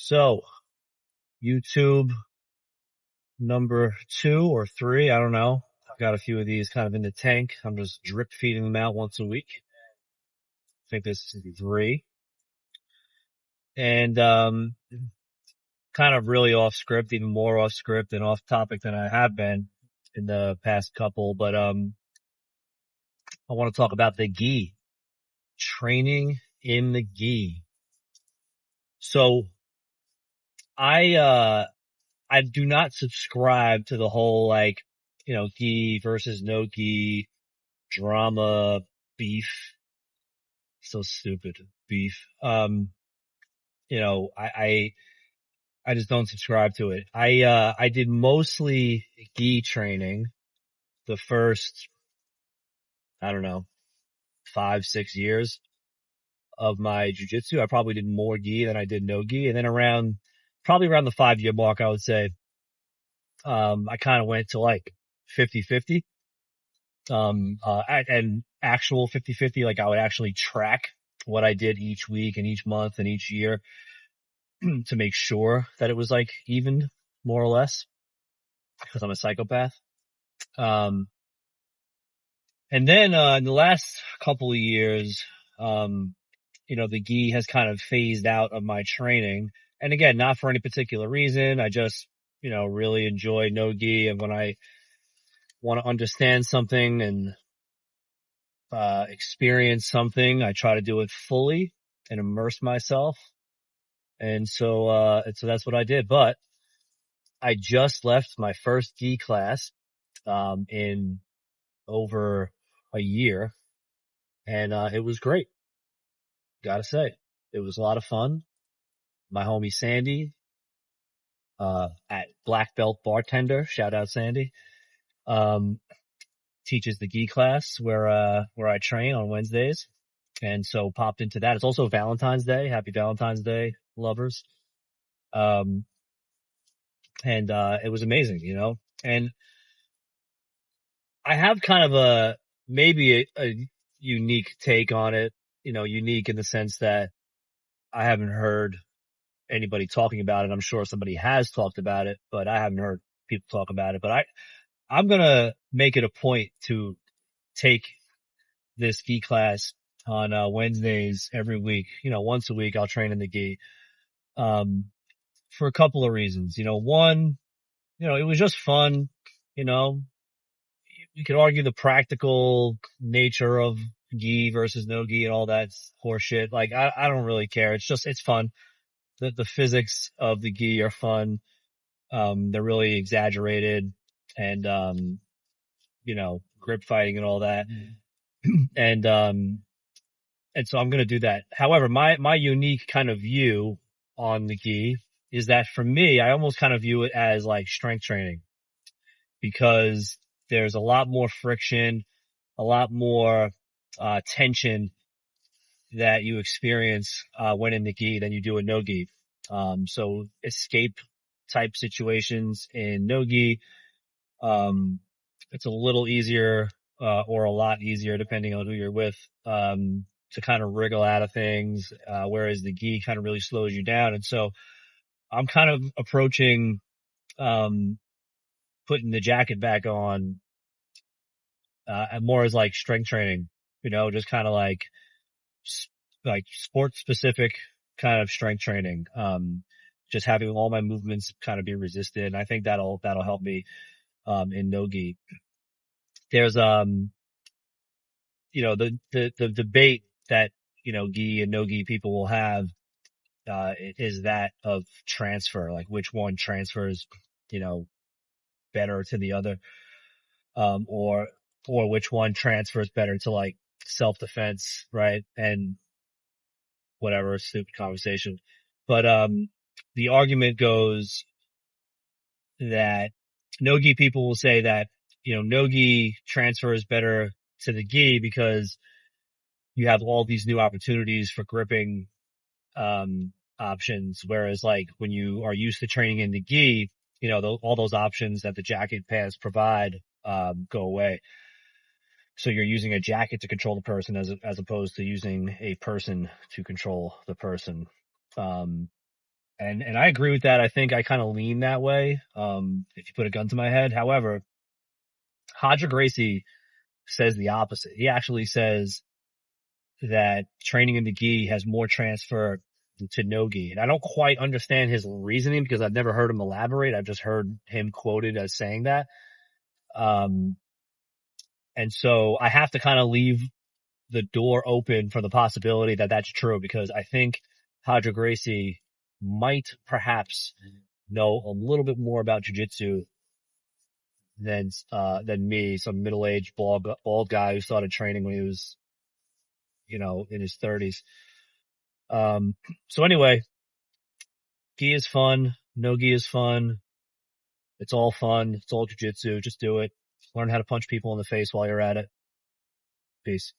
So, YouTube number 2 or 3, I don't know. I've got a few of these kind of in the tank. I'm just drip feeding them out once a week. I think this is 3. And, kind of really off script, even more off script and off topic than I have been in the past couple. But, I want to talk about the gi, training in the gi. So I do not subscribe to the whole gi versus no gi drama beef. So stupid beef. I just don't subscribe to it. I did mostly gi training the first, I don't know, 5, 6 years of my jujitsu. I probably did more gi than I did no gi. And then probably around the 5 year mark, I would say, I kind of went to like 50-50. And actual 50-50, like I would actually track what I did each week and each month and each year to make sure that it was like even more or less because I'm a psychopath. And then, in the last couple of years, the gi has kind of phased out of my training. And again, not for any particular reason. I just, really enjoy no gi. And when I want to understand something and experience something, I try to do it fully and immerse myself. And so that's what I did. But I just left my first gi class, in over a year, and it was great. Gotta say, it was a lot of fun. My homie Sandy, at Black Belt Bartender, shout out Sandy, um, teaches the gi class where I train on Wednesdays. And so popped into that. It's also Valentine's Day. Happy Valentine's Day, lovers. Um, and it was amazing, and I have kind of maybe a unique take on it, unique in the sense that I haven't heard anybody talking about it. I'm sure somebody has talked about it, but I haven't heard people talk about it. But I'm going to make it a point to take this gi class on Wednesdays every week. Once a week I'll train in the gi, for a couple of reasons. One, it was just fun. You know, you could argue the practical nature of gi versus no gi and all that horseshit. Like, I don't really care. It's fun. The physics of the gi are fun. They're really exaggerated and, grip fighting and all that. And, and so I'm going to do that. However, my unique kind of view on the gi is that for me, I almost kind of view it as like strength training because there's a lot more friction, a lot more, tension that you experience, when in the gi than you do in no gi. So escape type situations in no gi, it's a little easier, or a lot easier depending on who you're with, to kind of wriggle out of things, whereas the gi kind of really slows you down. And so I'm kind of approaching, putting the jacket back on, more as like strength training, just kind of like sport specific kind of strength training. Just having all my movements kind of be resisted. And I think that'll help me, in no gi. There's, the debate that, gi and no gi people will have, is that of transfer, like which one transfers, better to the other, or which one transfers better to like self-defense, right? And whatever, stupid conversation. But, the argument goes that no-gi people will say that, no-gi transfers better to the gi because you have all these new opportunities for gripping, options. Whereas like when you are used to training in the gi, all those options that the jacket pants provide, go away. So you're using a jacket to control the person as opposed to using a person to control the person. And I agree with that. I think I kind of lean that way. If you put a gun to my head. However, Hodger Gracie says the opposite. He actually says that training in the gi has more transfer to no gi. And I don't quite understand his reasoning because I've never heard him elaborate. I've just heard him quoted as saying that. And so I have to kind of leave the door open for the possibility that that's true because I think Hodger Gracie might perhaps know a little bit more about jiu-jitsu than me, some middle-aged bald guy who started training when he was, in his 30s. So anyway, gi is fun. No gi is fun. It's all fun. It's all jiu-jitsu. Just do it. Learn how to punch people in the face while you're at it. Peace.